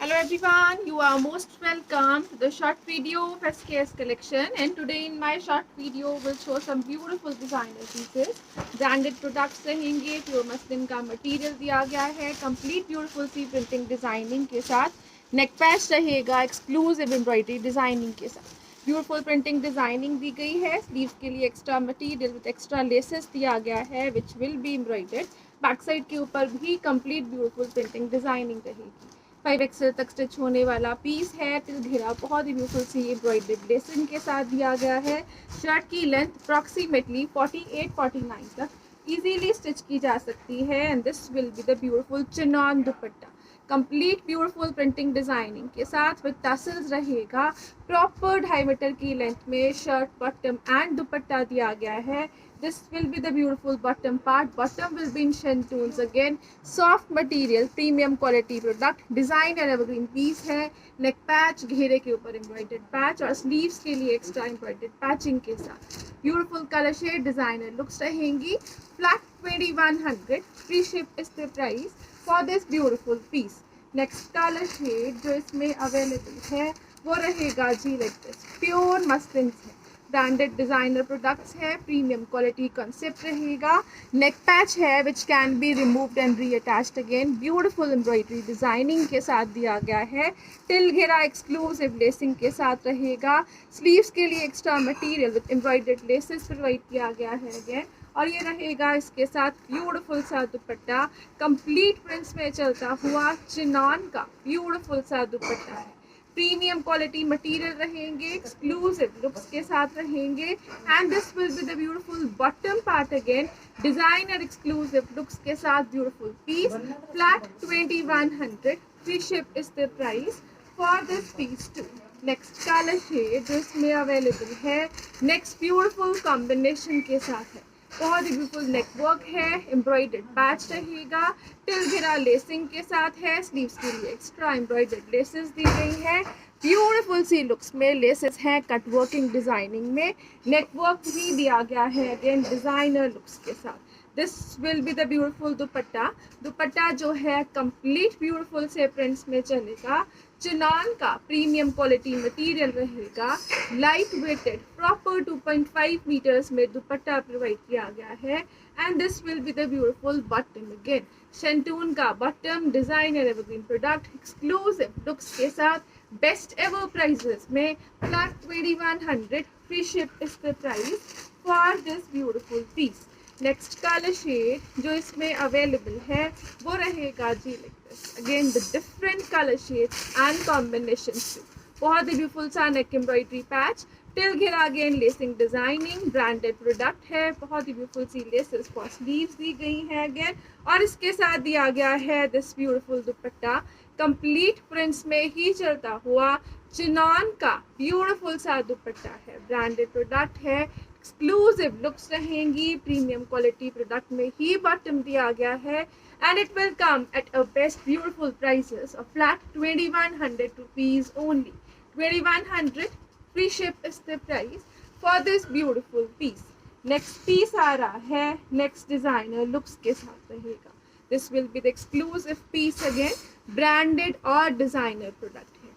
Hello everyone, you are most welcome to the short video of SKS collection, and today in my short video will show some beautiful designer pieces. Branded products रहेंगे, pure muslin का material दिया गया है, complete beautiful सी printing designing के साथ नेक patch रहेगा, exclusive embroidery designing के साथ ब्यूटीफुल प्रिंटिंग डिजाइनिंग दी गई है। स्लीव्स के लिए extra material with extra laces दिया गया है which will be embroidered. Back side के ऊपर भी कंप्लीट ब्यूटीफुल प्रिंटिंग डिजाइनिंग रहेगी। 5 XL तक स्टिच होने वाला पीस है। तिल घेरा बहुत ही ब्यूटीफुल सी एम्ब्रॉयडर्ड लेसिंग के साथ दिया गया है। शर्ट की लेंथ अप्रॉक्सीमेटली 48-49 तक इजीली स्टिच की जा सकती है and this will be the beautiful chinon dupatta. Complete beautiful printing designing के साथ विद टसल्स रहेगा। प्रॉपर 2.5 मीटर की लेंथ में शर्ट बॉटम एंड दुपट्टा दिया गया है। This will be the beautiful bottom part. Bottom will be in shantoons again. Soft material, premium quality product. Design and evergreen piece है. Neck patch, घेरे के ऊपर embroidered patch और sleeves के लिए extra embroidered patching के साथ. Beautiful color shade, designer looks रहेंगी. Flat 2100. Free ship is the price for this beautiful piece. Next color shade जो इसमें available है वो रहेगा जी like this. Pure muslin है. ब्रांडेड डिजाइनर प्रोडक्ट्स है, प्रीमियम क्वालिटी कंसेप्ट रहेगा। नेक पैच है which can be removed and reattached again. Beautiful embroidery designing के साथ दिया गया है। टिल घेरा एक्सक्लूसिव लेसिंग के साथ रहेगा। स्लीव्स के लिए extra material with embroidered laces provide किया गया है अगेन। और ये रहेगा इसके साथ ब्यूटीफुल सा दुपट्टा। कंप्लीट प्रिंट्स में चलता हुआ चिनॉन का ब्यूटीफुल सा दुपट्टा है। प्रीमियम क्वालिटी मटेरियल रहेंगे, एक्सक्लूसिव लुक्स के साथ रहेंगे and this will be the beautiful bottom part again. Designer exclusive looks के साथ beautiful piece. Flat 2100। Free ship is the price for this piece too. Next colour shade जो इसमें available है next beautiful combination के साथ है। बहुत ही ब्यूटीफुल नेक वर्क है, एम्ब्रॉयडर्ड पैच रहेगा। टिल घेरा लेसिंग के साथ है। स्लीव्स के लिए एक्स्ट्रा एम्ब्रॉयडर्ड लेसेस दी गई है। ब्यूटीफुल सी लुक्स में लेसेस हैं कट वर्किंग डिजाइनिंग में। नेक वर्क भी दिया गया है अगेन डिजाइनर लुक्स के साथ। This will be the beautiful dupatta. दुपट्टा जो है कंप्लीट ब्यूटीफुल से प्रिंट्स में चलेगा। चिनॉन का प्रीमियम क्वालिटी मटेरियल रहेगा। लाइट वेटेड प्रॉपर 2.5 मीटर्स में दुपट्टा प्रोवाइड किया गया है and this will be the beautiful bottom again. Shantoon का bottom designer evergreen product exclusive looks के साथ बेस्ट एवर प्राइजेस में। Flat 2100। Free ship is the price for this beautiful piece. Next colour shade जो इसमें available है वो रहेगा जी like this again the different colour shades and combinations. बहुत ही ब्यूटीफुल सा नेक एम्ब्रॉयडरी पैच। टिल घेरा again lacing designing branded product है। बहुत ही ब्यूटीफुल सी लेसेस फॉर स्लीव्स दी गई है अगेन और इसके साथ दिया गया है this beautiful dupatta. Complete prints में ही चलता हुआ चिनॉन का ब्यूटीफुल सा दुपट्टा है। ब्रांडेड प्रोडक्ट है, एक्सक्लूसिव लुक्स रहेंगी। प्रीमियम क्वालिटी प्रोडक्ट में ही बॉटम दिया गया है and it will come at a best beautiful prices of flat 2100 rupees only. 2100 free ship is the price for this beautiful piece. Next piece आ रहा है next designer looks के साथ रहेगा। This will be the exclusive piece again, branded और designer product है।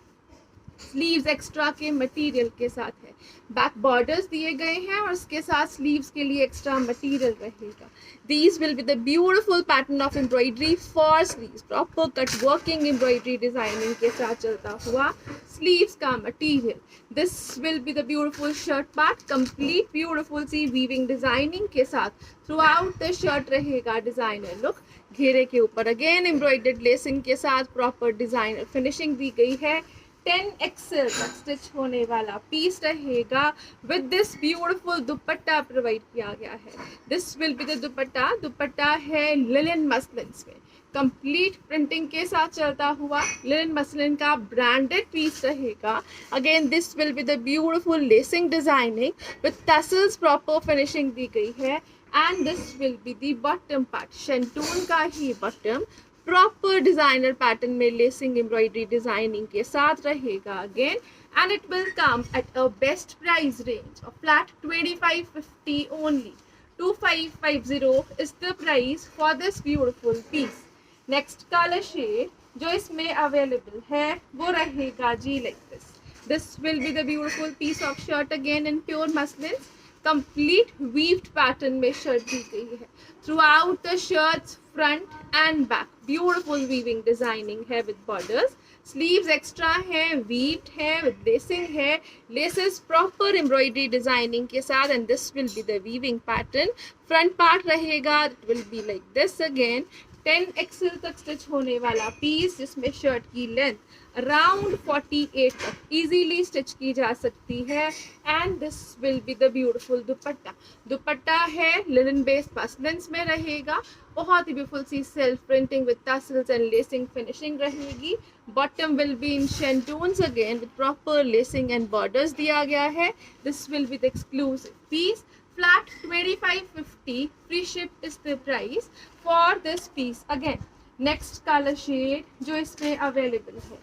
Sleeves extra के material के साथ है। बैक बॉर्डर्स दिए गए हैं और इसके साथ स्लीव्स के लिए एक्स्ट्रा मटेरियल रहेगा। These will be the beautiful pattern of embroidery for sleeves. Proper cut working embroidery designing के साथ चलता हुआ स्लीव्स का material. This will be the beautiful shirt part. Complete beautiful सी वीविंग डिजाइनिंग के साथ थ्रू आउट द शर्ट रहेगा designer look. घेरे के ऊपर अगेन एम्ब्रॉयडर्ड लेसिंग के साथ प्रॉपर डिजाइनर फिनिशिंग दी गई है। 10 XL तक स्टिच होने वाला पीस रहेगा with this beautiful dupatta provide किया गया है। This will be the dupatta. Dupatta है लिनन मसलिन में। कंप्लीट प्रिंटिंग के साथ चलता हुआ लिनन मसलिन का ब्रांडेड पीस रहेगा। Again this will be the beautiful lacing designing with tassels proper finishing दी गई है and this will be the bottom part. Shantoon का ही बॉटम प्रॉपर डिजाइनर पैटर्न में लेसिंग एम्ब्रॉयडरी डिजाइनिंग के साथ रहेगा again and it will come at a best price range of flat 2550 only. 2550 is the price for this beautiful piece. Next color shade जो इसमें available है वो रहेगा जी like this. This will be the beautiful piece of shirt again in pure muslin. Complete weaved pattern में shirt दी गई है. Throughout the shirts, front and back, beautiful weaving designing है with borders. Sleeves extra है, weaved है, with lacing है. Laces proper embroidery designing के साथ, and this will be the weaving pattern. Front part रहेगा, it will be like this again. 10XL तक stitch होने वाला पीस जिसमें शर्ट की लेंथ अराउंड 48 तक इजीली स्टिच की जा सकती है. And this will be the beautiful dupatta. Dupatta है लिनन बेस्ड मसलिन्स में रहेगा. बहुत ही ब्यूटीफुल सी self printing with tassels and lacing finishing रहेगी. Bottom will be in shantoons again with proper lacing and borders दिया गया है. This will be the exclusive piece. Flat 2550, free ship is the price for this piece. Again, next color shade जो इसमें available है,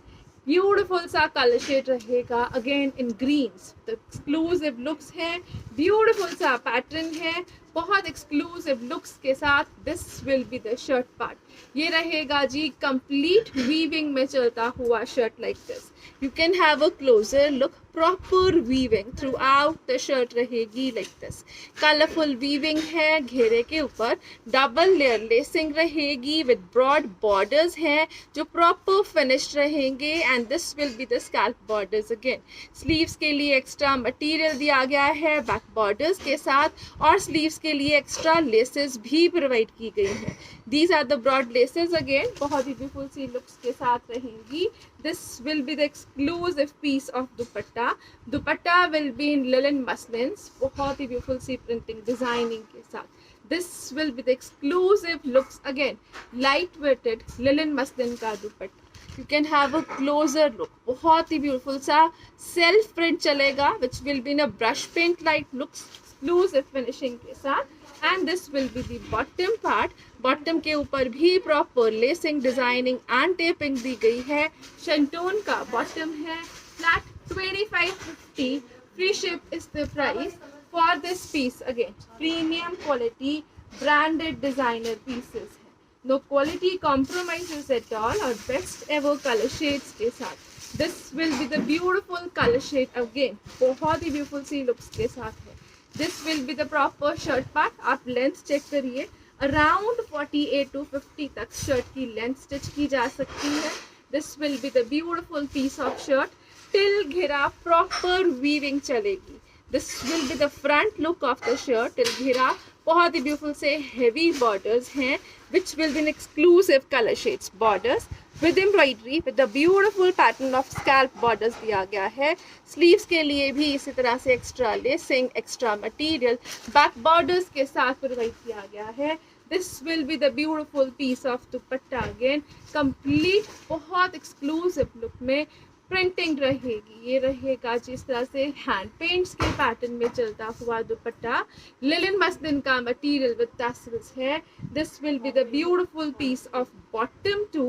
beautiful सा colour shade रहेगा again in Green's. तो exclusive looks है, ब्यूटिफुल सा पैटर्न है, बहुत एक्सक्लूसिव लुक्स के साथ. This will be the shirt part. ये रहेगा जी कंप्लीट वीविंग में चलता हुआ shirt like this. You can have a closure look. Proper weaving through out the shirt रहेगी लाइक दिस. कलरफुल वीविंग है घेरे के ऊपर. डबल लेयर लेसिंग रहेगी विद ब्रॉड बॉर्डर्स हैं जो प्रॉपर फिनिश्ड रहेंगे. And this will be the scalp borders again. Sleeves के लिए एक्स्ट्रा मटेरियल दिया गया है बैक बॉर्डर्स के साथ, और स्लीव्स के लिए एक्स्ट्रा लेसेस भी प्रोवाइड की गई हैं. These are the broad laces again, बहुत ही ब्यूटीफुल सी लुक्स के साथ रहेंगी. This will be the exclusive piece of dupatta. Dupatta will be in linen muslins, बहुत ही ब्यूटीफुल सी प्रिंटिंग डिजाइनिंग के साथ. This will be the exclusive looks again. Light weighted linen muslin का दुपट्टा. You can have a closer look. बहुत ही beautiful सा self print चलेगा, which will be in a brush paint like looks, exclusive finishing के साथ. And this will be the bottom part. Bottom के ऊपर भी proper lacing, designing and taping दी गई है. Shanton का bottom है. Flat 2550. Free ship is the price for this piece. Again, premium quality branded designer pieces है. No quality compromises at all, और best ever color shades के साथ. This will be the beautiful color shade again. बहुत ही beautiful सी looks के साथ है. This will be the proper shirt part. आप length check करिए. Around 48 to 50 तक shirt की length stitch की जा सकती है. This will be the beautiful piece of shirt. Till घेरा proper weaving चलेगी. This will be the front look of the shirt. till घेरा बहुत ही beautiful से heavy borders हैं, which will be an exclusive color shades borders with embroidery with the beautiful pattern of scalp borders दिया गया है. Sleeves के लिए भी इसी तरह से extra lacing, extra material, back borders के साथ provide किया गया है. This will be the beautiful piece of dupatta again, complete बहुत exclusive look में प्रिंटिंग रहेगी. ये रहेगा जिस तरह से हैंड पेंट्स के पैटर्न में चलता हुआ दुपट्टा. लिनन मसलिन का मटेरियल विद टसल्स है. This will be the beautiful piece of bottom too.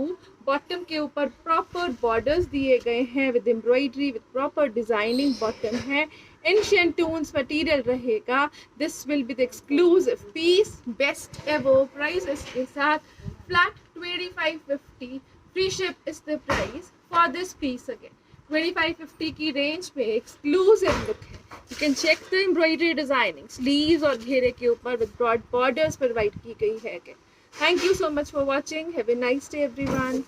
Bottom के ऊपर प्रॉपर बॉर्डर्स दिए गए हैं with embroidery with proper designing. Bottom है इन शेंटून्स मटेरियल रहेगा. This will be the exclusive piece. Best ever price इसके साथ. Flat 2550. Free ship is the price for this piece again. 2550 की रेंज में exclusive look है. You can check the embroidery designing. Sleeves और घेरे के ऊपर with broad borders प्रोवाइड की गई है. Thank you so much for watching. Have a nice day everyone.